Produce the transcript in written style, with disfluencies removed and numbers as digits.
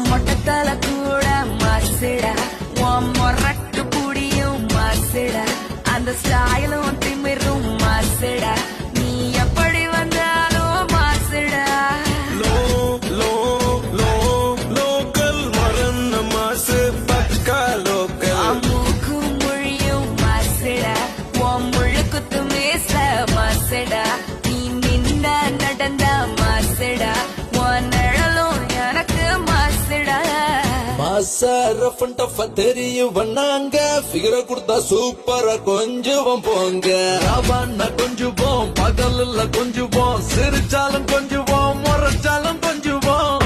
மொட்டத்தால கூட மாசிடா மொரட்டு புடியும் மாசிடா அந்த ஸ்டைலும் திமிரும் மாசிடா நீ எப்படி வந்தாலும் மாசிடா லோக்கல் மரண மாசு பக்கா லோக்கல் மூக்கும் மொழியும் மாசிடா முழுக்குத்து மேச மாசிடா நீ நின்ன நடந்தா மாசிடா நிழலும் எனக்கு மாசிடா மாசா ரஃப் அண்ட் டஃப் தெரியும் வண்ணாங்க ஃபிகரை கொடுத்தா சூப்பரா கொஞ்சுவோம் போங்க ராவான்னா கொஞ்சுவோம் பகல்ல கொஞ்சுவோம் சிரிச்சாலும் கொஞ்சுவோம் முறைச்சாலும் கொஞ்சுவோம்